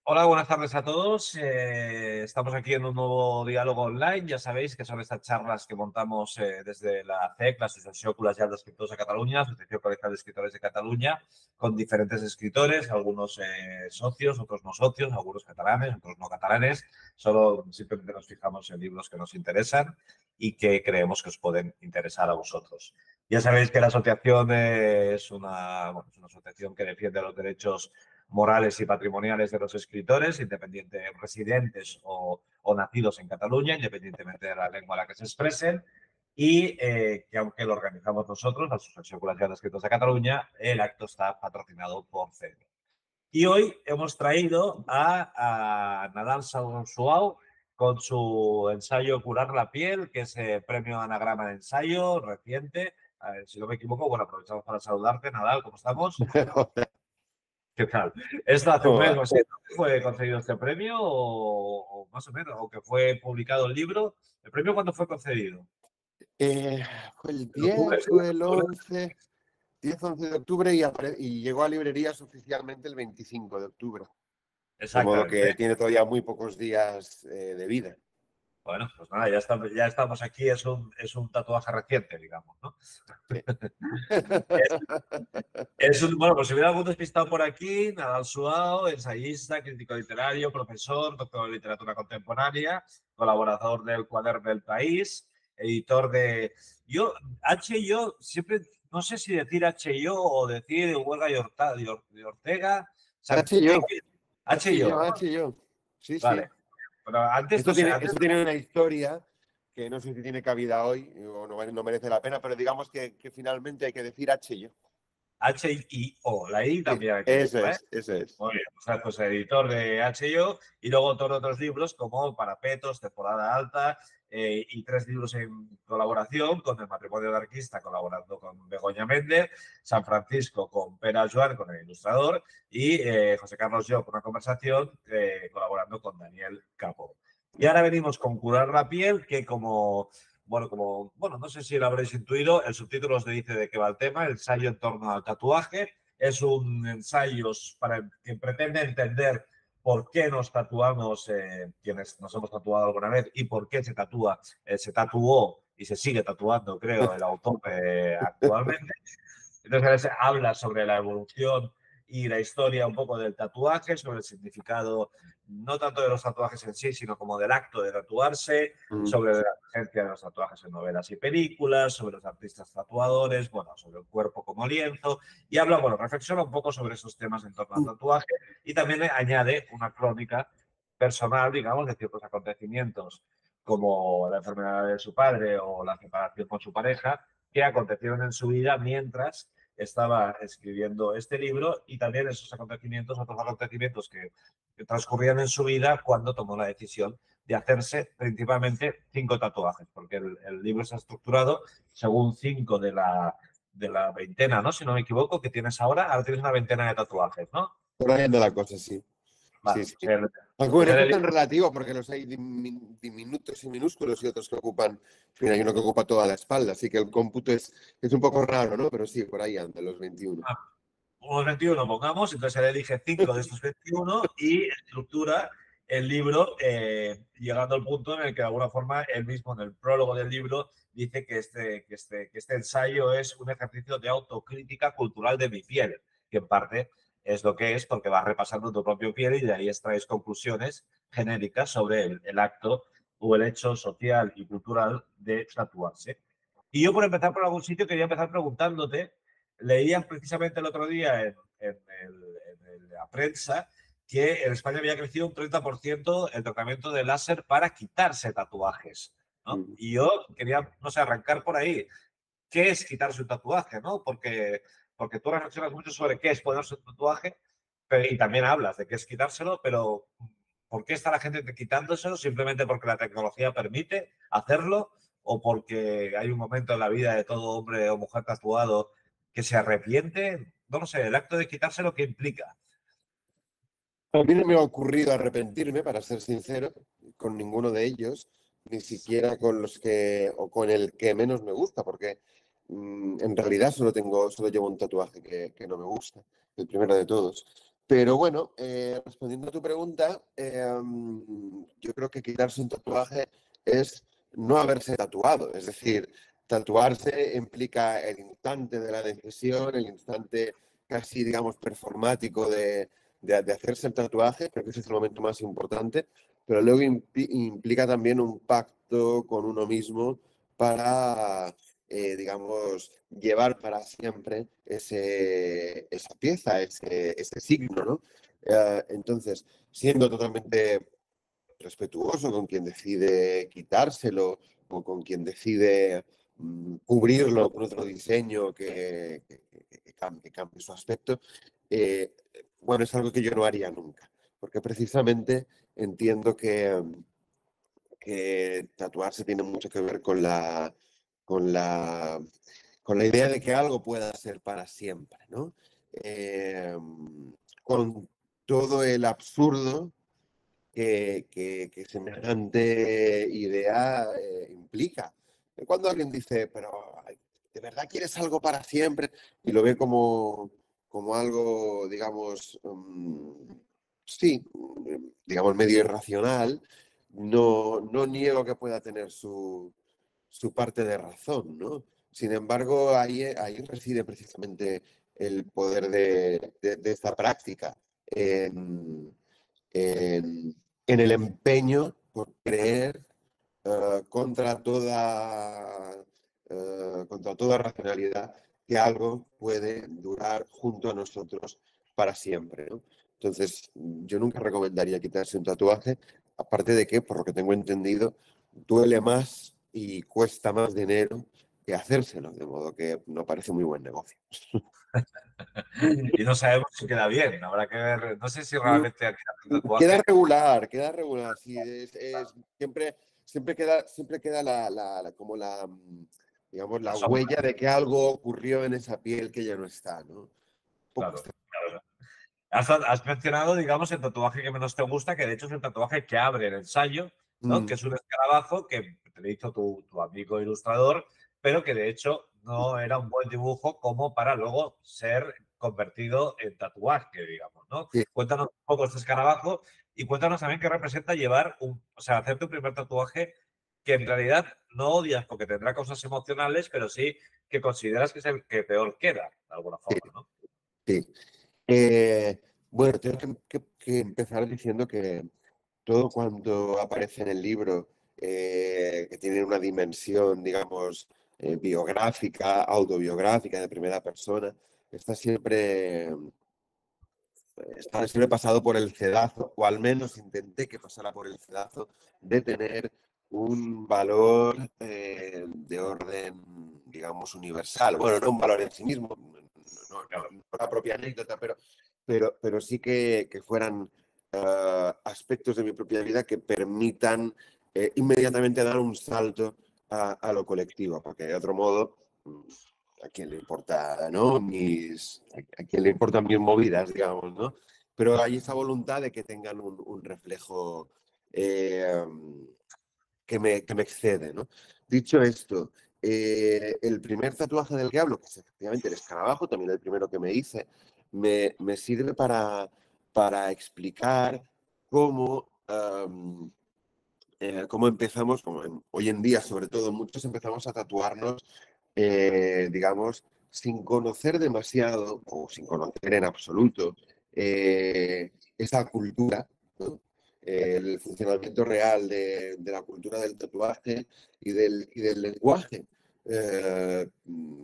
Hola, buenas tardes a todos. Estamos aquí en un nuevo diálogo online. Ya sabéis que son estas charlas que montamos desde la ACEC, la Asociación Col·legial d'Escriptors de Catalunya, Asociación Colegial de Escritores de Cataluña, con diferentes escritores, algunos socios, otros no socios, algunos catalanes, otros no catalanes. Solo simplemente nos fijamos en libros que nos interesan y que creemos que os pueden interesar a vosotros. Ya sabéis que la asociación es una asociación que defiende los derechos morales y patrimoniales de los escritores, independientes residentes o nacidos en Cataluña, independientemente de la lengua en la que se expresen, y que aunque lo organizamos nosotros, la Asociación Col·legial d'Escriptors de Cataluña, el acto está patrocinado por CEDO. Y hoy hemos traído a Nadal Suau con su ensayo Curar la piel, que es premio Anagrama de ensayo reciente. Si no me equivoco, bueno, aprovechamos para saludarte. Nadal, ¿cómo estamos? ¿Qué tal? ¿Esto hace un mes o así fue concedido este premio o más o menos, o que fue publicado el libro? ¿El premio cuándo fue concedido? Eh, Fue el ¿En octubre? 10 o el 11, 10-11 de octubre y llegó a librerías oficialmente el 25 de octubre. De modo Exactamente. que tiene todavía muy pocos días de vida. Bueno, pues nada, ya estamos aquí, es un tatuaje reciente, digamos, ¿no? Sí. Bueno, pues si hubiera algún despistado por aquí, Nadal Suao, ensayista, crítico literario, profesor, doctor en literatura contemporánea, colaborador del Cuaderno del País, editor de... Yo siempre, no sé si decir H&O o decir Huelga de Ortega. O sea, H yo, H&O, ¿no? H yo. Sí, Vale. sí. Pero antes, no Esto sé, tiene, antes... esto tiene una historia que no sé si tiene cabida hoy o no merece la pena, pero digamos que finalmente hay que decir H yo. H-I-O, la I Sí, también hay que eso decirla, ¿eh? es, eso es. Muy bien, o sea, pues editor de H&O y luego autor de otros libros como Parapetos, Temporada Alta y 3 libros en colaboración con El matrimonio de Arquista, colaborando con Begoña Méndez, San Francisco con Pere Joan, con el ilustrador, y José Carlos Yo, con una conversación, colaborando con Daniel Capo. Y ahora venimos con Curar la piel, que no sé si lo habréis intuido, el subtítulo os dice de qué va el tema, el ensayo en torno al tatuaje. Es un ensayo que pretende entender por qué nos tatuamos, quienes nos hemos tatuado alguna vez, y por qué se tatuó y se sigue tatuando, creo, el autor actualmente. Entonces habla sobre la evolución y la historia un poco del tatuaje, sobre el significado no tanto de los tatuajes en sí, sino como del acto de tatuarse, Mm. sobre la presencia de los tatuajes en novelas y películas, sobre los artistas tatuadores, bueno, sobre el cuerpo como lienzo, y habla, bueno, reflexiona un poco sobre esos temas en torno al tatuaje y también añade una crónica personal, digamos, de ciertos acontecimientos como la enfermedad de su padre o la separación con su pareja, que acontecieron en su vida mientras estaba escribiendo este libro y también esos acontecimientos, otros acontecimientos que transcurrían en su vida cuando tomó la decisión de hacerse principalmente 5 tatuajes, porque el libro está estructurado según 5 de la veintena, ¿no? Si no me equivoco, que tienes ahora. Ahora tienes una veintena de tatuajes, ¿no? Por ahí anda la cosa, sí. Vale, Sí, sí. o sea, Aunque bueno, en esto el es tan libro, relativo porque los hay diminutos y minúsculos y otros que ocupan, en fin, hay uno que ocupa toda la espalda, así que el cómputo es un poco raro, ¿no? Pero sí, por ahí anda, los 21. unos 21 pongamos, entonces él elige 5 de estos 21 y estructura el libro, llegando al punto en el que de alguna forma él mismo en el prólogo del libro dice que este ensayo es un ejercicio de autocrítica cultural de mi piel, que en parte es lo que es porque vas repasando tu propio piel y de ahí extraes conclusiones genéricas sobre el acto o el hecho social y cultural de tatuarse. Y yo por empezar por algún sitio quería empezar preguntándote. Leían precisamente el otro día en la prensa que en España había crecido un 30% el tratamiento de láser para quitarse tatuajes, ¿no? Mm. Y yo quería, no sé, arrancar por ahí. ¿Qué es quitarse un tatuaje, no? Porque tú reflexionas mucho sobre qué es ponerse un tatuaje y también hablas de qué es quitárselo, pero ¿por qué está la gente quitándoselo? ¿Simplemente porque la tecnología permite hacerlo o porque hay un momento en la vida de todo hombre o mujer tatuado que se arrepiente? No lo sé, el acto de quitárselo, ¿qué implica? A mí no me ha ocurrido arrepentirme, para ser sincero, con ninguno de ellos, ni siquiera con los que, o con el que menos me gusta, porque en realidad solo llevo un tatuaje que no me gusta, el primero de todos. Pero bueno, respondiendo a tu pregunta, yo creo que quitarse un tatuaje es no haberse tatuado. Es decir, tatuarse implica el instante de la decisión, el instante casi, digamos, performático de hacerse el tatuaje. Creo que ese es el momento más importante. Pero luego implica también un pacto con uno mismo para, digamos, llevar para siempre esa pieza, ese signo, ¿no? Entonces, siendo totalmente respetuoso con quien decide quitárselo o con quien decide cubrirlo con otro diseño que cambie su aspecto, eh, bueno, es algo que yo no haría nunca, porque precisamente entiendo que tatuarse tiene mucho que ver con la, con la idea de que algo pueda ser para siempre, ¿no? Con todo el absurdo que semejante idea implica. Cuando alguien dice, pero ¿de verdad quieres algo para siempre? Y lo ve como algo, digamos, sí, digamos, medio irracional, no niego que pueda tener su parte de razón, ¿no? Sin embargo, ahí reside precisamente el poder de esta práctica, en, en el empeño por creer contra toda racionalidad que algo puede durar junto a nosotros para siempre, ¿no? Entonces, yo nunca recomendaría quitarse un tatuaje, aparte de que, por lo que tengo entendido, duele más y cuesta más dinero que hacérselo, de modo que no parece muy buen negocio. Y no sabemos si queda bien. Habrá que ver. No sé si realmente al quitar un Queda tatuaje. regular, queda regular. Sí, siempre queda como digamos, la Sombra, huella de que algo ocurrió en esa piel que ya no está, ¿no? Un poco claro. Claro. Has mencionado, digamos, el tatuaje que menos te gusta, que de hecho es el tatuaje que abre el ensayo, ¿no? Que Mm, es un escarabajo que te lo hizo tu amigo ilustrador, pero que de hecho no era un buen dibujo como para luego ser convertido en tatuaje, digamos, ¿no? sí, Cuéntanos un poco este escarabajo y cuéntanos también qué representa llevar o sea, hacer tu primer tatuaje que en realidad no odias porque tendrá cosas emocionales, pero sí que consideras que es el que peor queda, de alguna sí, forma, ¿no? sí. Eh, bueno, tengo que empezar diciendo que todo cuanto aparece en el libro, que tiene una dimensión, digamos, biográfica, autobiográfica, de primera persona, está siempre siempre he pasado por el cedazo, o al menos intenté que pasara por el cedazo, de tener un valor de orden, digamos, universal. Bueno, no un valor en sí mismo, no la propia anécdota, pero sí que fueran aspectos de mi propia vida que permitan inmediatamente dar un salto a lo colectivo, porque de otro modo a quién le importa, ¿no? A quién le importan mis movidas, digamos, ¿no? Pero hay esa voluntad de que tengan un reflejo eh, que me excede, ¿no? Dicho esto, el primer tatuaje del que hablo, que es efectivamente el escarabajo, también el primero que me hice, me sirve para explicar cómo, cómo empezamos, hoy en día sobre todo, muchos empezamos a tatuarnos, digamos, sin conocer demasiado o sin conocer en absoluto esa cultura, ¿no? El funcionamiento real de la cultura del tatuaje y del lenguaje,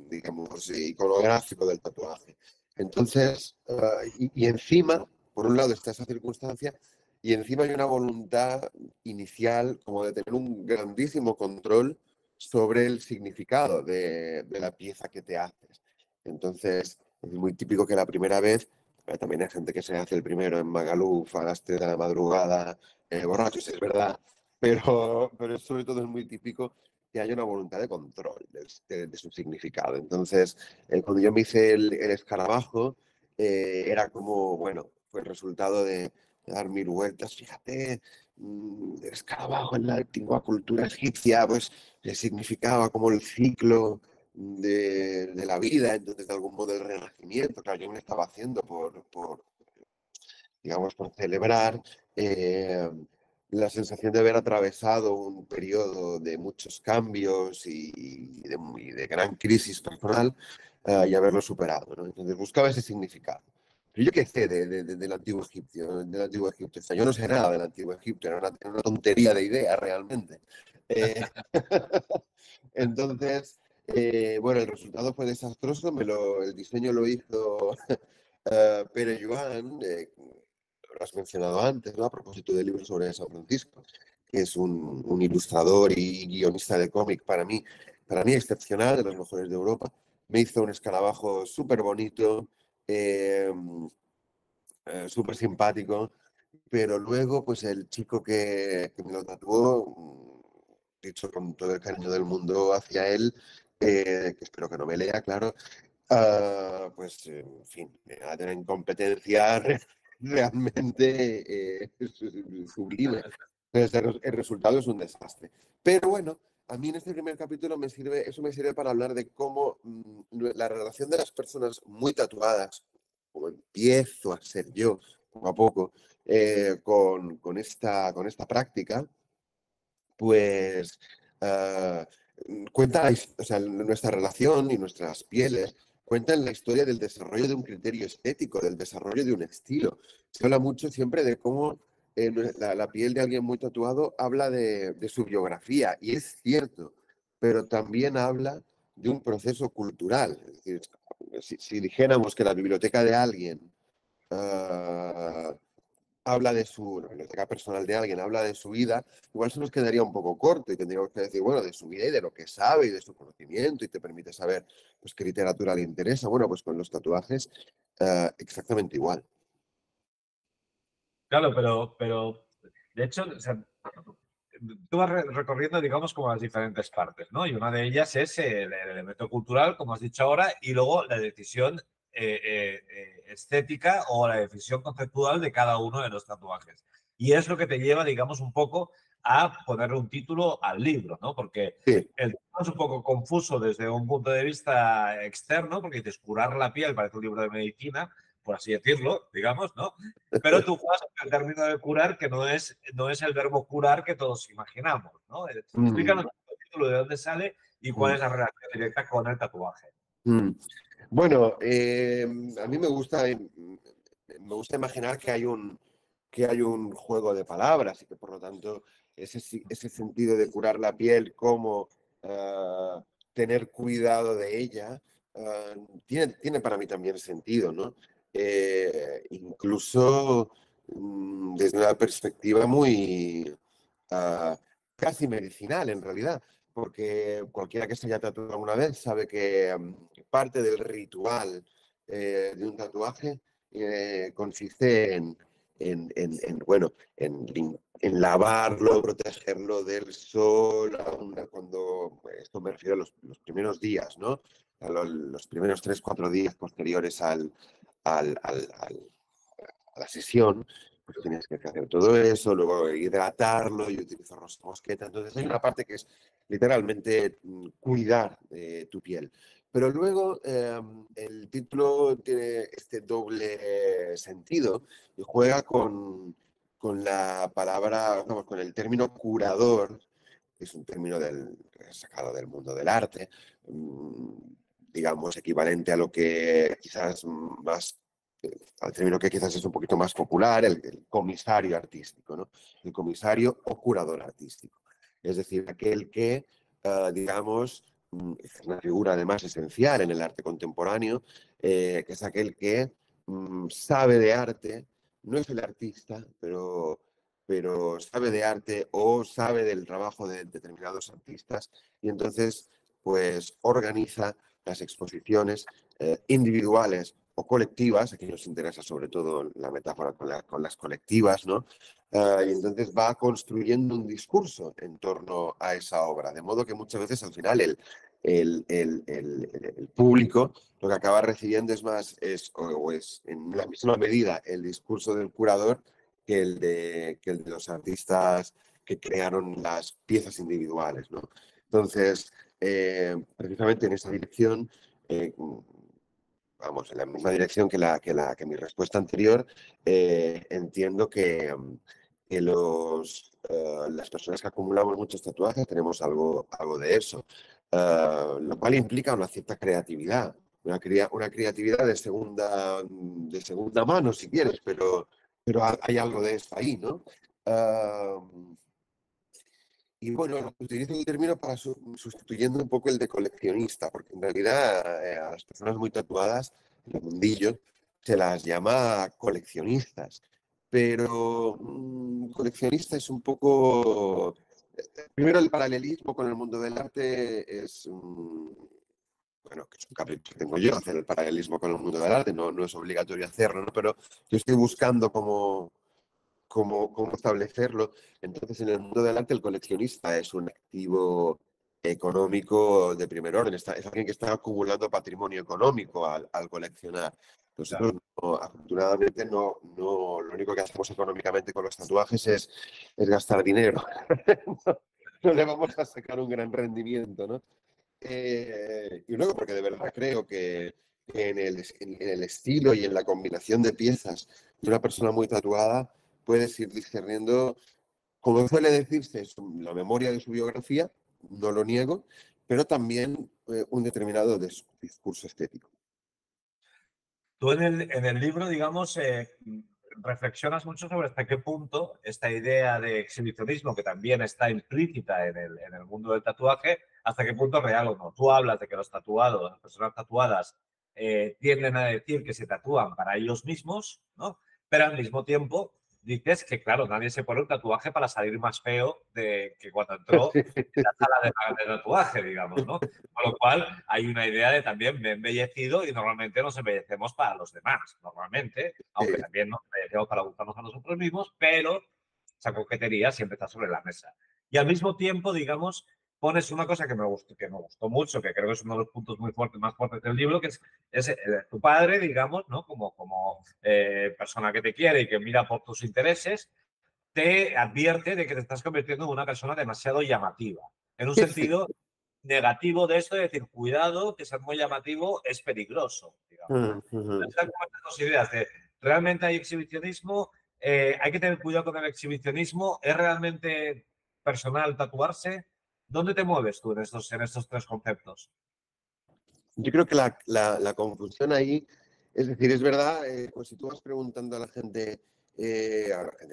digamos, iconográfico del tatuaje. Entonces, y encima, por un lado está esa circunstancia, y encima hay una voluntad inicial como de tener un grandísimo control sobre el significado de la pieza que te haces. Entonces, es muy típico que la primera vez, también hay gente que se hace el primero en Magaluf a las 3 de la madrugada, borrachos, es verdad, pero sobre todo es muy típico que haya una voluntad de control de su significado. Entonces, cuando yo me hice el escarabajo, era como, bueno, fue el resultado de dar mil vueltas. Fíjate, el escarabajo en la antigua cultura egipcia, pues significaba como el ciclo de la vida, entonces de algún modo el renacimiento. Claro, yo me estaba haciendo por digamos, por celebrar la sensación de haber atravesado un periodo de muchos cambios y de gran crisis personal y haberlo superado, ¿no? Entonces buscaba ese significado. Pero yo qué sé del antiguo egipcio, del antiguo Egipto. O sea, yo no sé nada del antiguo Egipto, era una tontería de idea realmente. Eh, entonces, bueno, el resultado fue desastroso, el diseño lo hizo Pere Joan, lo has mencionado antes, ¿no? A propósito del libro sobre San Francisco, que es un ilustrador y guionista de cómic para mí excepcional, de los mejores de Europa. Me hizo un escarabajo súper bonito, eh, súper simpático, pero luego, pues el chico que me lo tatuó, dicho con todo el cariño del mundo hacia él, que espero que no me lea, claro, pues, en fin, de una incompetencia realmente sublime. Entonces, el resultado es un desastre. Pero bueno, a mí en este primer capítulo eso me sirve para hablar de cómo la relación de las personas muy tatuadas, como empiezo a ser yo poco a poco, con esta práctica, pues ah, o sea, nuestra relación y nuestras pieles cuentan la historia del desarrollo de un criterio estético, del desarrollo de un estilo. Se habla mucho siempre de cómo la piel de alguien muy tatuado habla de su biografía, y es cierto, pero también habla de un proceso cultural. Es decir, si dijéramos que la biblioteca de alguien ah, habla de la biblioteca personal de alguien, habla de su vida, igual se nos quedaría un poco corto y tendríamos que decir, bueno, de su vida y de lo que sabe y de su conocimiento y te permite saber pues, qué literatura le interesa. Bueno, pues con los tatuajes exactamente igual. Claro, pero de hecho, o sea, tú vas recorriendo, digamos, como las diferentes partes, ¿no? Y una de ellas es el elemento cultural, como has dicho ahora, y luego la decisión estética o la decisión conceptual de cada uno de los tatuajes. Y es lo que te lleva, digamos, un poco a ponerle un título al libro, ¿no? Porque Sí. el título es un poco confuso desde un punto de vista externo, porque dices curar la piel parece un libro de medicina, por así decirlo, digamos, ¿no? Pero tú juegas el término de curar, que no es el verbo curar que todos imaginamos, ¿no? Mm, Explícanos el título de dónde sale y cuál mm, es la relación directa con el tatuaje. mm. Bueno, a mí me gusta imaginar que hay un juego de palabras y que por lo tanto ese sentido de curar la piel como tener cuidado de ella tiene para mí también sentido, ¿no? Incluso desde una perspectiva muy ah, casi medicinal en realidad, porque cualquiera que se haya tatuado alguna vez sabe que parte del ritual de un tatuaje consiste bueno, en lavarlo, protegerlo del sol, aún cuando, esto me refiero a los primeros días, ¿no? Los primeros 3, 4 días posteriores a la sesión, pues tienes que hacer todo eso, luego hidratarlo y utilizar mosqueta. Entonces hay una parte que es literalmente cuidar tu piel. Pero luego el título tiene este doble sentido y juega con la palabra, vamos, con el término curador, que es un término sacado del mundo del arte, digamos, equivalente a lo que quizás más al término que quizás es un poquito más popular, el comisario artístico, ¿no? El comisario o curador artístico. Es decir, aquel que, digamos, es una figura además esencial en el arte contemporáneo, que es aquel que sabe de arte, no es el artista, pero sabe de arte o sabe del trabajo de determinados artistas y entonces pues organiza las exposiciones individuales o colectivas, aquí nos interesa sobre todo la metáfora con las colectivas, ¿no? Y entonces va construyendo un discurso en torno a esa obra, de modo que muchas veces al final el público lo que acaba recibiendo es más, o es en la misma medida el discurso del curador que el de los artistas que crearon las piezas individuales, ¿no? Entonces, precisamente en esa dirección, vamos, en la misma dirección que mi respuesta anterior. Entiendo que las personas que acumulamos muchos tatuajes tenemos algo de eso, lo cual implica una cierta creatividad, una creatividad de segunda mano, si quieres, pero hay algo de eso ahí, ¿no? Ah, y bueno, utilizo el término para sustituyendo un poco el de coleccionista, porque en realidad a las personas muy tatuadas, en el mundillo, se las llama coleccionistas. Pero coleccionista es un poco... Primero, el paralelismo con el mundo del arte es, bueno, que es un capricho que tengo yo, hacer el paralelismo con el mundo del arte, no es obligatorio hacerlo, ¿no? Pero yo estoy buscando cómo establecerlo. Entonces, en el mundo del arte, el coleccionista es un activo económico de primer orden. Es alguien que está acumulando patrimonio económico al coleccionar. Claro. Nosotros, afortunadamente, lo único que hacemos económicamente con los tatuajes es gastar dinero. No le vamos a sacar un gran rendimiento, ¿no? Y luego, porque de verdad creo que en el estilo y en la combinación de piezas de una persona muy tatuada, puedes ir discerniendo, como suele decirse, la memoria de su biografía, no lo niego, pero también un determinado discurso estético. Tú en el libro, digamos, reflexionas mucho sobre hasta qué punto esta idea de exhibicionismo, que también está implícita en el mundo del tatuaje, hasta qué punto es real o no. Tú hablas de que los tatuados, las personas tatuadas, tienden a decir que se tatúan para ellos mismos, ¿no? Pero al mismo tiempo dices que, claro, nadie se pone un tatuaje para salir más feo que cuando entró en la sala de tatuaje, digamos, ¿no? Con lo cual, hay una idea de también me he embellecido y normalmente nos embellecemos para los demás, normalmente, aunque Eh, también nos embellecemos para gustarnos a nosotros mismos, pero esa coquetería siempre está sobre la mesa. Y al mismo tiempo, digamos, pones una cosa que me gustó mucho, que creo que es uno de los puntos muy fuertes, más fuertes del libro, que es tu padre, digamos, ¿no? Como persona que te quiere y que mira por tus intereses, te advierte de que te estás convirtiendo en una persona demasiado llamativa. En un sentido negativo de esto, de decir, cuidado, que ser muy llamativo es peligroso, digamos. Están como estas dos ideas de, ¿realmente hay exhibicionismo? ¿Hay que tener cuidado con el exhibicionismo? ¿Es realmente personal tatuarse? ¿Dónde te mueves tú en estos tres conceptos? Yo creo que la confusión ahí, es decir, es verdad, pues si tú vas preguntando a la gente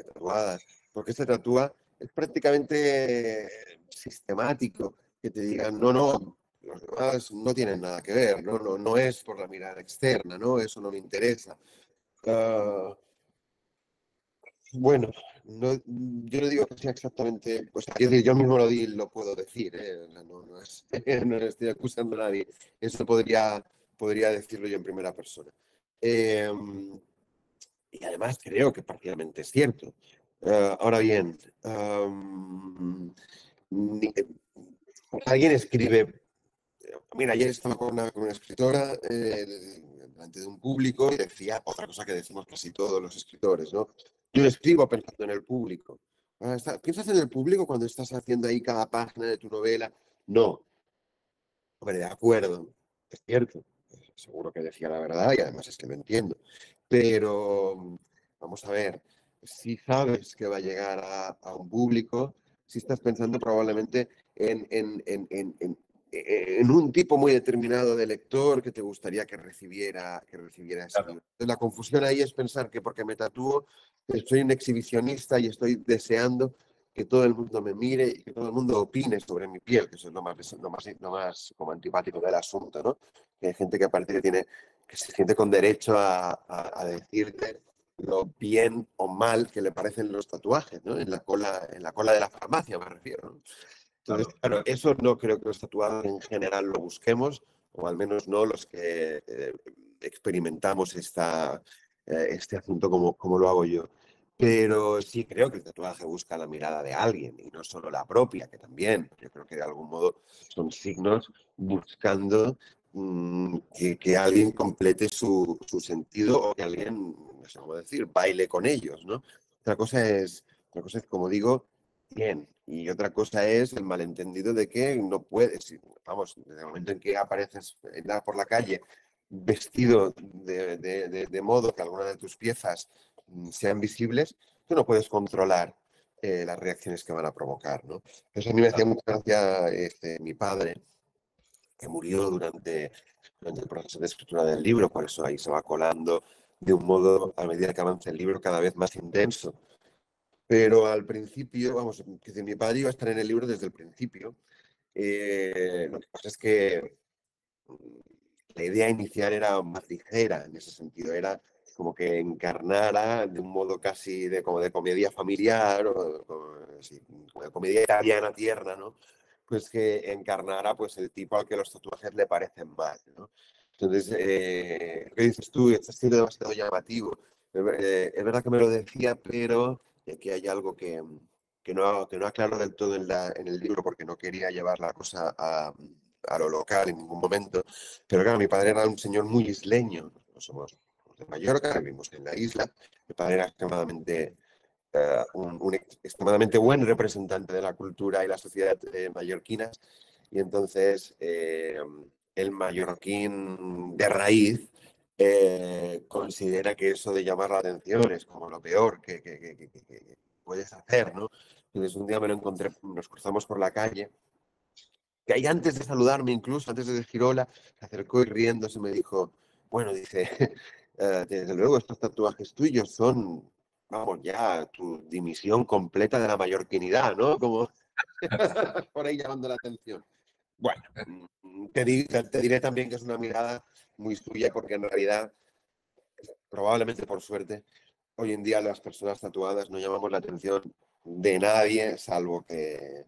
tatuada, ¿por qué se tatúa? Es prácticamente sistemático que te digan, no, los demás no tienen nada que ver, no es por la mirada externa, no, eso no me interesa. Ah, bueno, yo no digo que sea exactamente, pues es decir, yo mismo lo puedo decir, no estoy acusando a nadie, eso podría decirlo yo en primera persona. Eh, y además creo que parcialmente es cierto. Ahora bien, ni- alguien escribe, mira, ayer estaba con una escritora delante de un público y decía otra cosa que decimos casi todos los escritores, ¿no? Yo escribo pensando en el público. ¿Piensas en el público cuando estás haciendo ahí cada página de tu novela? No, hombre, de acuerdo, es cierto. Seguro que decía la verdad y además es que lo entiendo. Pero vamos a ver, si sabes que va a llegar a un público, si estás pensando probablemente en un tipo muy determinado de lector que te gustaría que recibiera ese Claro, libro. Entonces, la confusión ahí es pensar que porque me tatúo, soy un exhibicionista y estoy deseando que todo el mundo me mire y que todo el mundo opine sobre mi piel, que eso es lo más como antipático del asunto, ¿no? Que hay gente que aparte que se siente con derecho a decirte lo bien o mal que le parecen los tatuajes, ¿no? En la cola de la farmacia me refiero, ¿no? Entonces, claro. claro, eso no creo que los tatuados en general lo busquemos, o al menos no los que experimentamos este asunto como lo hago yo. Pero sí creo que el tatuaje busca la mirada de alguien y no solo la propia, que también. Yo creo que de algún modo son signos buscando que alguien complete su sentido o que alguien, no sé cómo decir, baile con ellos, ¿no? Otra cosa es, como digo, bien. Y otra cosa es el malentendido de que no puedes, vamos, desde el momento en que apareces por la calle vestido de modo que algunas de tus piezas sean visibles, tú no puedes controlar las reacciones que van a provocar, ¿no? Eso a mí me hacía mucha gracia mi padre, que murió durante el proceso de escritura del libro, por eso ahí se va colando de un modo, a medida que avanza el libro, cada vez más intenso. Pero al principio, vamos, que mi padre iba a estar en el libro desde el principio. Lo que pasa es que la idea inicial era más ligera en ese sentido, era como que encarnara de un modo casi como de comedia familiar, sí, como de comedia italiana tierna, ¿no? Pues que encarnara pues el tipo al que los tatuajes le parecen mal, ¿no? Entonces, ¿qué dices tú? Este estilo demasiado llamativo. Es verdad que me lo decía, pero aquí hay algo que no aclaro del todo en el libro porque no quería llevar la cosa a lo local en ningún momento. Pero claro, mi padre era un señor muy isleño. Nosotros somos de Mallorca, vivimos en la isla. Mi padre era un extremadamente buen representante de la cultura y la sociedad mallorquinas. Y entonces el mallorquín de raíz considera que eso de llamar la atención es como lo peor que puedes hacer, ¿no? Entonces un día me lo encontré, nos cruzamos por la calle, que ahí antes de saludarme, incluso antes de decir hola, se acercó y riéndose me dijo, bueno, dice, desde luego estos tatuajes tuyos son, vamos, ya tu dimisión completa de la mallorquinidad, ¿no? Como por ahí llamando la atención. Bueno, te diré también que es una mirada muy suya porque en realidad, probablemente por suerte, hoy en día las personas tatuadas no llamamos la atención de nadie, salvo que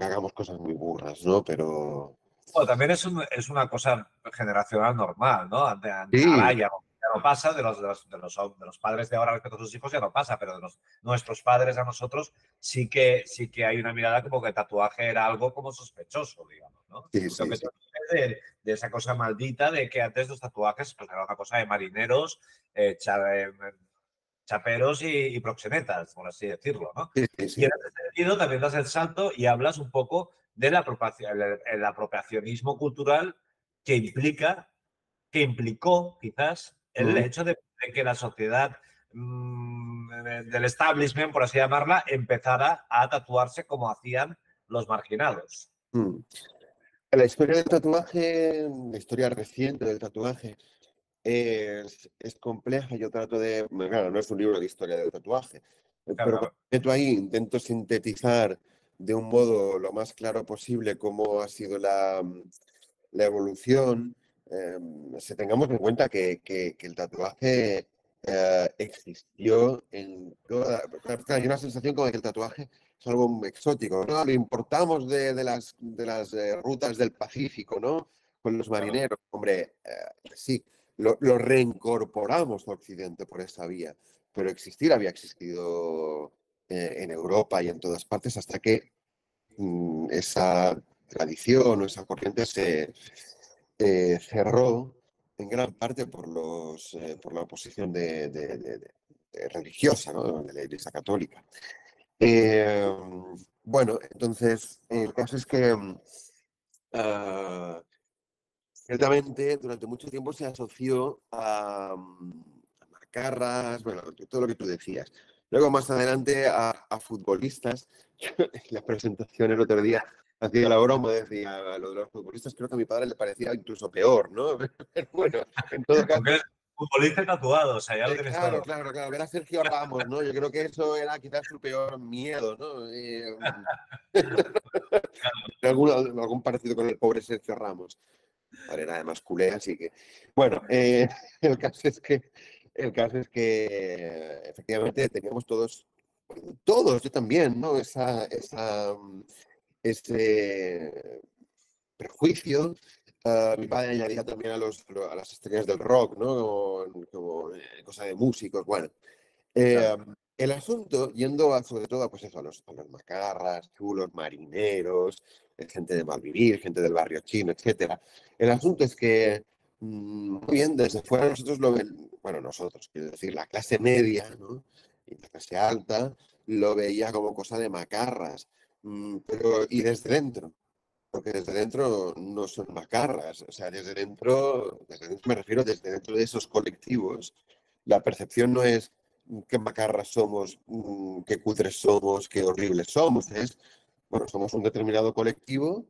hagamos cosas muy burras, ¿no? Pero Bueno, también es una cosa generacional normal, ¿no? Ahora sí, ya no pasa, de los padres de ahora respecto a sus hijos ya no pasa, pero de nuestros padres a nosotros sí que hay una mirada como que el tatuaje era algo como sospechoso, digamos, ¿no? sí, Lo sí, que sí. de esa cosa maldita de que antes los tatuajes pues, era una cosa de marineros, chaperos y proxenetas, por así decirlo, ¿no? Sí, sí, Y en sí. ese sentido también das el salto y hablas un poco del el apropiacionismo cultural que que implicó quizás el Mm, hecho de que la sociedad del establishment, por así llamarla, empezara a tatuarse como hacían los marginados. mm. La historia del tatuaje, la historia reciente del tatuaje, es compleja. Yo trato de, claro, no es un libro de historia del tatuaje, Claro, pero cuando claro. me meto ahí intento sintetizar de un modo lo más claro posible cómo ha sido la evolución. Si tengamos en cuenta que el tatuaje existió en toda... Claro, hay una sensación como de que el tatuaje es algo muy exótico, ¿no? Lo importamos de las rutas del Pacífico, ¿no? Con los Claro. marineros. Hombre, sí, lo reincorporamos a Occidente por esa vía, pero existir había existido en Europa y en todas partes hasta que esa tradición o esa corriente se cerró en gran parte por la oposición religiosa, ¿no? De la Iglesia Católica. Eh, bueno, entonces, el caso es que ah, ciertamente durante mucho tiempo se asoció a macarras, bueno, todo lo que tú decías. Luego más adelante a futbolistas. La presentación el otro día hacía la broma, decía lo de los futbolistas, creo que a mi padre le parecía incluso peor, ¿no? Pero bueno, en todo caso, Aunque eres futbolista tatuado, o sea, ya lo tienes claro, todo. claro, claro, ver a Sergio Ramos, ¿no? Yo creo que eso era quizás su peor miedo, ¿no? Algún parecido con el pobre Sergio Ramos. Padre era además culé, así que. Bueno, el caso es que. El caso es que efectivamente teníamos todos, yo también, ¿no? Ese prejuicio. Mi padre añadía también a las estrellas del rock, ¿no? Como cosa de músicos, bueno. Claro. Eh, el asunto, yendo sobre todo pues eso, a los macarras, chulos, marineros, gente de Malvivir, gente del barrio chino, etcétera. El asunto es que, muy bien, desde fuera nosotros bueno, nosotros, quiero decir, la clase media, ¿no? Y la clase alta lo veía como cosa de macarras, pero y desde dentro. porque desde dentro no son macarras. O sea, desde dentro me refiero desde dentro de esos colectivos. La percepción no es qué macarras somos, qué cutres somos, qué horribles somos. Es, bueno, somos un determinado colectivo,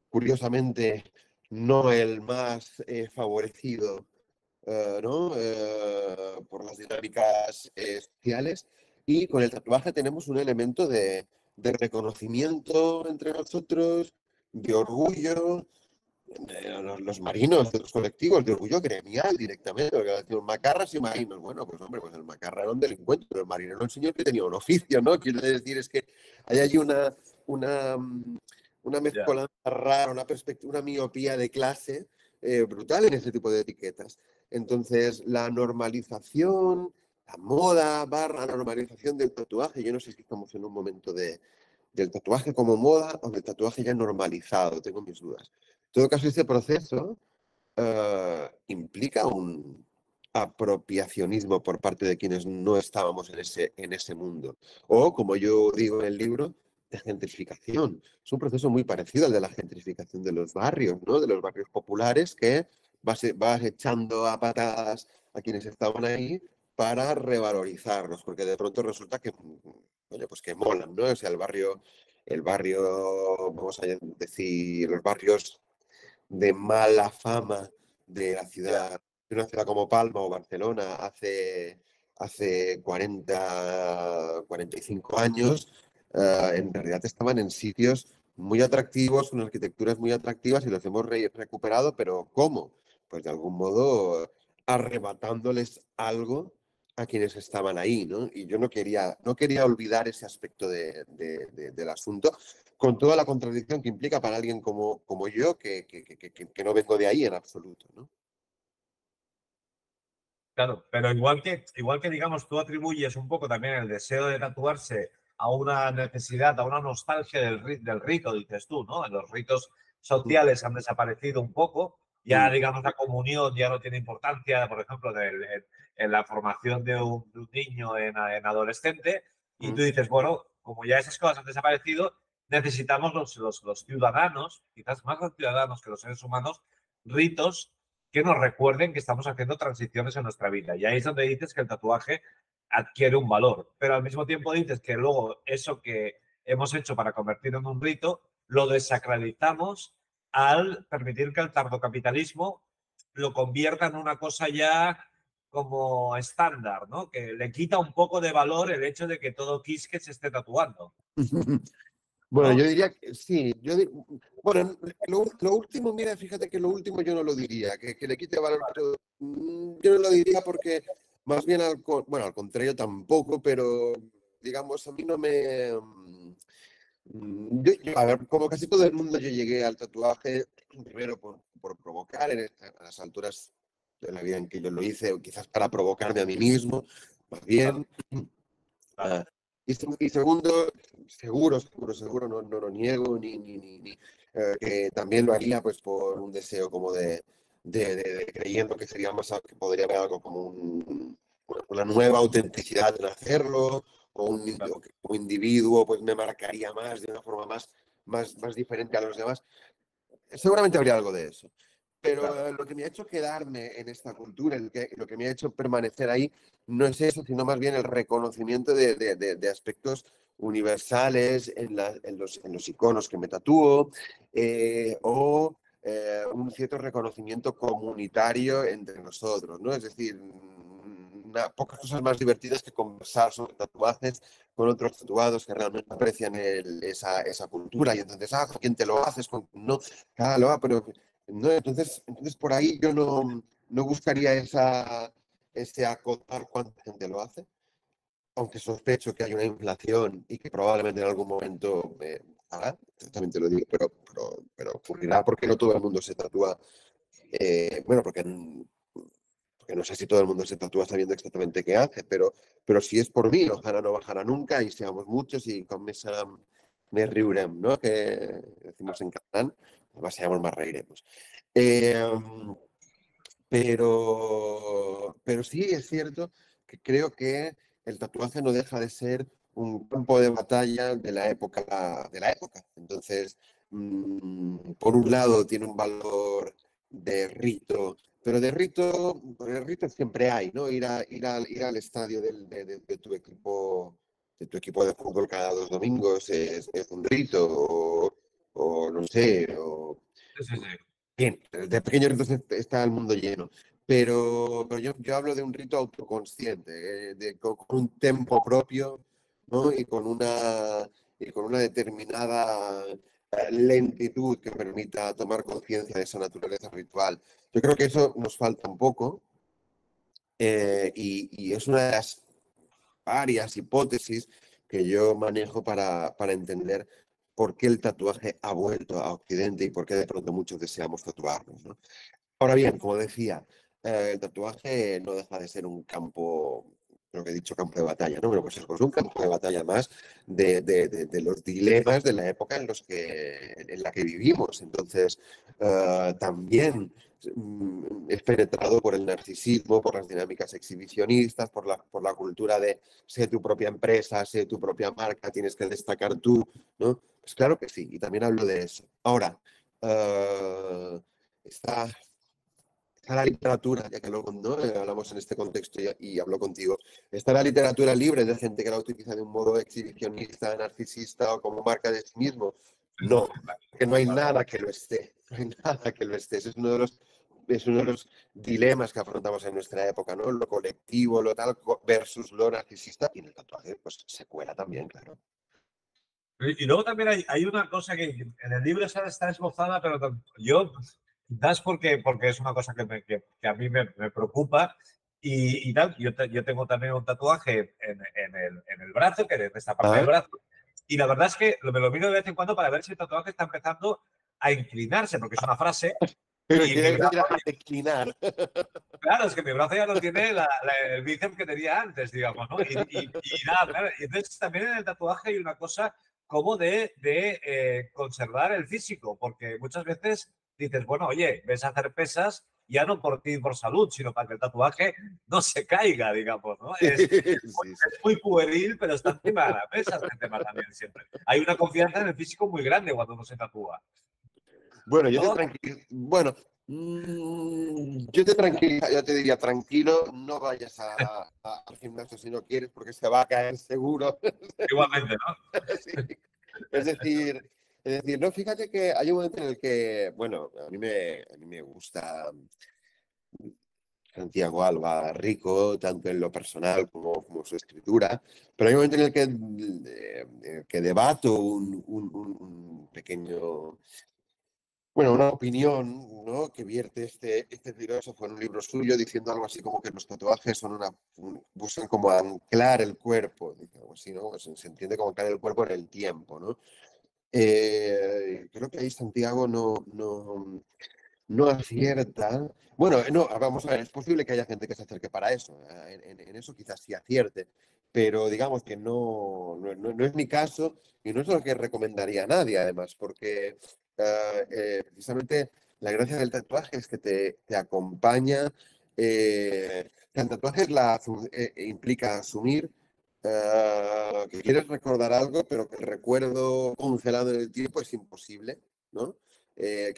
curiosamente no el más favorecido, ¿no? Por las dinámicas sociales. Y con el tatuaje tenemos un elemento de reconocimiento entre nosotros, de orgullo, los marinos de los colectivos, de orgullo gremial directamente, porque decimos macarras y marinos. Bueno, pues hombre, pues el macarra era un delincuente, pero el marinero era un señor que tenía un oficio, ¿no? Quiero decir, es que hay allí una, mm, una Ya. mezcolanza rara, una perspectiva, una miopía de clase brutal en ese tipo de etiquetas. Entonces, la normalización, la moda barra la normalización del tatuaje, yo no sé si estamos en un momento del tatuaje como moda o del tatuaje ya normalizado, tengo mis dudas. En todo caso, este proceso implica un apropiacionismo por parte de quienes no estábamos en ese mundo. O, como yo digo en el libro, de gentrificación. Es un proceso muy parecido al de la gentrificación de los barrios, ¿no? De los barrios populares que vas echando a patadas a quienes estaban ahí para revalorizarlos, porque de pronto resulta que, oye, pues que molan, ¿no? O sea, el barrio, vamos a decir, los barrios de mala fama de la Ya. ciudad, de una ciudad como Palma o Barcelona hace 45 años, en realidad estaban en sitios muy atractivos, con arquitecturas muy atractivas y los hemos recuperado, pero ¿cómo? Pues de algún modo arrebatándoles algo a quienes estaban ahí, ¿no? Y yo no quería olvidar ese aspecto del asunto, con toda la contradicción que implica para alguien como yo, que no vengo de ahí en absoluto, ¿no? Claro, pero igual que digamos, tú atribuyes un poco también el deseo de tatuarse a una necesidad, a una nostalgia del rito, dices tú, ¿no? Los ritos Mm, sociales han desaparecido un poco, ya mm, digamos la comunión ya no tiene importancia, por ejemplo, en la formación de un niño en adolescente, y mm. tú dices, bueno, como ya esas cosas han desaparecido, necesitamos los ciudadanos, quizás más los ciudadanos que los seres humanos, ritos que nos recuerden que estamos haciendo transiciones en nuestra vida. Y ahí es donde dices que el tatuaje adquiere un valor, pero al mismo tiempo dices que luego eso que hemos hecho para convertirlo en un rito, lo desacralizamos al permitir que el tardocapitalismo lo convierta en una cosa ya como estándar, ¿no? Que le quita un poco de valor el hecho de que todo Quisque se esté tatuando, Bueno, yo ¿no? diría que sí. Bueno, lo último, mira, fíjate que lo último yo no lo diría, que le quite valor a todo. Yo no lo diría porque más bien bueno, al contrario tampoco, pero digamos, a mí no me... a ver, como casi todo el mundo, yo llegué al tatuaje primero por provocar a las alturas de la vida en que yo lo hice, o quizás para provocarme a mí mismo, más Claro, bien. claro. Ah, y segundo, seguro, no lo niego, ni que también lo haría pues por un deseo como de creyendo que sería más, que podría haber algo como una nueva autenticidad en hacerlo, o que como individuo pues me marcaría más de una forma más diferente a los demás. Seguramente habría algo de eso. Claro. Pero lo que me ha hecho quedarme en esta cultura, lo que me ha hecho permanecer ahí, no es eso, sino más bien el reconocimiento de aspectos universales en los iconos que me tatúo, o un cierto reconocimiento comunitario entre nosotros, ¿no? Es decir, pocas cosas más divertidas que conversar sobre tatuajes con otros tatuados que realmente aprecian esa cultura. Y entonces, ¿con quién te lo haces? No, claro, pero no, entonces por ahí yo no buscaría ese acotar cuánta gente lo hace, aunque sospecho que hay una inflación y que probablemente en algún momento haga, exactamente lo digo, pero ocurrirá porque no todo el mundo se tatúa, bueno, porque no sé si todo el mundo se tatúa sabiendo exactamente qué hace, pero si es por mí, ojalá no bajará nunca y seamos muchos y con me riurem, ¿no? Que decimos en catalán, más seamos más reiremos. Eh, pero sí es cierto que creo que el tatuaje no deja de ser un campo de batalla de la época. Entonces, por un lado tiene un valor de rito, pero de rito siempre hay, ¿no? Ir al estadio de tu equipo de fútbol cada 2 domingos es un rito, o no sé, o Sí, sí, sí. bien, de pequeños ritos está el mundo lleno, pero yo hablo de un rito autoconsciente, con un tempo propio, ¿no? Y con una determinada lentitud que permita tomar conciencia de esa naturaleza ritual. Yo creo que eso nos falta un poco, y es una de las varias hipótesis que yo manejo para entender por qué el tatuaje ha vuelto a Occidente y por qué de pronto muchos deseamos tatuarnos, ¿no? Ahora bien, como decía, el tatuaje no deja de ser un campo, creo que he dicho campo de batalla, ¿no? Pero pues es un campo de batalla más de los dilemas de la época en la que vivimos. Entonces, también es penetrado por el narcisismo, por las dinámicas exhibicionistas, por la cultura de sé tu propia empresa, sé tu propia marca, tienes que destacar tú, ¿no? Pues claro que sí, y también hablo de eso. Ahora, eh, está la literatura, ya que ¿no? Hablamos en este contexto y hablo contigo, está la literatura libre de gente que la utiliza de un modo exhibicionista, narcisista o como marca de sí mismo. Sí, sí, No, sí, claro. que no hay Claro. nada que lo esté, no hay nada que lo esté. Ese es uno de los dilemas que afrontamos en nuestra época, ¿no? Lo colectivo, lo tal, versus lo narcisista, y en el tatuaje, pues se cuela también, claro. Y luego también hay una cosa que en el libro está esbozada, pero yo, quizás porque es una cosa que a mí me preocupa y tal. Yo tengo también un tatuaje en el brazo, que en esta parte del Ah, brazo, y la verdad es que me lo miro de vez en cuando para ver si el tatuaje está empezando a inclinarse, porque es una frase, pero y mi quieres decir brazo, a declinar. claro, es que mi brazo ya no tiene el bíceps que tenía antes, digamos, ¿no? Y nada, claro, y entonces también en el tatuaje hay una cosa como de conservar el físico, porque muchas veces dices, bueno, oye, ves a hacer pesas ya no por ti, por salud, sino para que el tatuaje no se caiga, digamos, ¿no? Sí, sí. Es muy pueril, pero está encima de la mesa este tema también siempre. Hay una confianza en el físico muy grande cuando uno se tatúa, Bueno, ¿no? yo te tranquilizo, yo te diría, tranquilo, no vayas al gimnasio si no quieres, porque se va a caer seguro. Igualmente, ¿no? Sí. Es decir, no, fíjate que hay un momento en el que, bueno, a mí me gusta Santiago Alba Rico, tanto en lo personal como su escritura, pero hay un momento en el que debato un pequeño, bueno, una opinión, ¿no? Que vierte este filósofo en un libro suyo diciendo algo así como que los tatuajes buscan como anclar el cuerpo, dice algo así, ¿no? Se entiende como anclar el cuerpo en el tiempo, ¿no? Creo que ahí Santiago no acierta. Bueno, no, vamos a ver, es posible que haya gente que se acerque para eso. En eso quizás sí acierte, pero digamos que no es mi caso y no es lo que recomendaría a nadie, además, porque precisamente la gracia del tatuaje es que te acompaña. El tatuaje implica asumir que quieres recordar algo, pero que el recuerdo congelado en el tiempo es imposible, ¿no? Que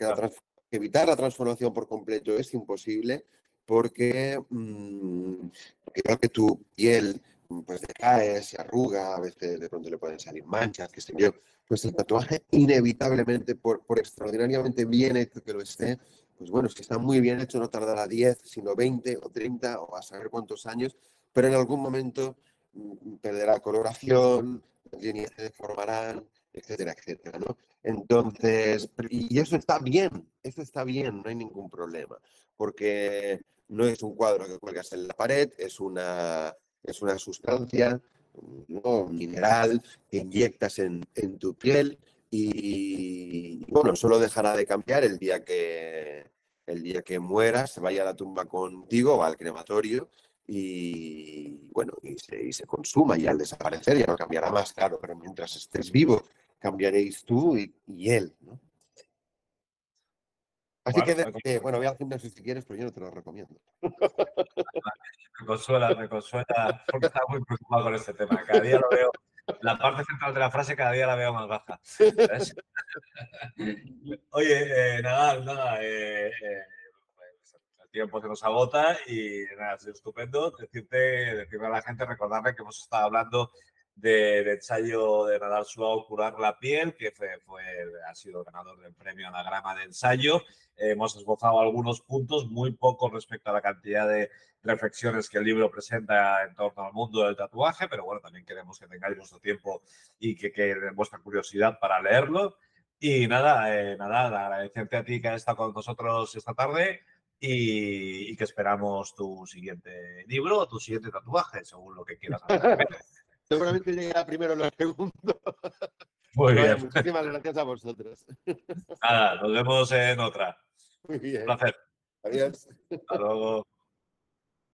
evitar la transformación por completo es imposible porque, igual que tu piel pues decae, se arruga, a veces de pronto le pueden salir manchas, qué sé yo, pues el tatuaje inevitablemente, por extraordinariamente bien hecho que lo esté, pues bueno, si está muy bien hecho no tardará 10 sino 20 o 30 o a saber cuántos años, pero en algún momento perderá coloración, las líneas se deformarán, etcétera, etcétera, ¿no? Entonces, y eso está bien, no hay ningún problema, porque no es un cuadro que cuelgas en la pared, es una sustancia, ¿no? Mineral que inyectas en tu piel y, bueno, solo dejará de cambiar el día que mueras, se vaya a la tumba contigo o al crematorio y bueno, y se consuma y al desaparecer ya no cambiará más, claro, pero mientras estés vivo cambiaréis tú y él, ¿no? Así que, Bueno, bueno, voy al gimnasio si quieres, pero yo no te lo recomiendo. me consuela, porque estaba muy preocupado con este tema. Cada día lo veo. La parte central de la frase cada día la veo más baja. ¿Sabes? Oye, nada, pues, el tiempo se nos agota y nada, ha sido estupendo decirle a la gente, recordarle que hemos estado hablando del ensayo de Nadal Suau, Curar la piel, que ha sido ganador del premio Anagrama de ensayo. Hemos esbozado algunos puntos, muy pocos respecto a la cantidad de reflexiones que el libro presenta en torno al mundo del tatuaje, pero bueno, también queremos que tengáis vuestro tiempo y que vuestra curiosidad para leerlo. Y nada, agradecerte a ti que has estado con nosotros esta tarde y que esperamos tu siguiente libro o tu siguiente tatuaje, según lo que quieras hacer. Seguramente llegará primero lo segundo. Muy Pero vaya, bien. muchísimas gracias a vosotros. Nada, nos vemos en otra. Muy Un bien. placer. Adiós. Hasta luego.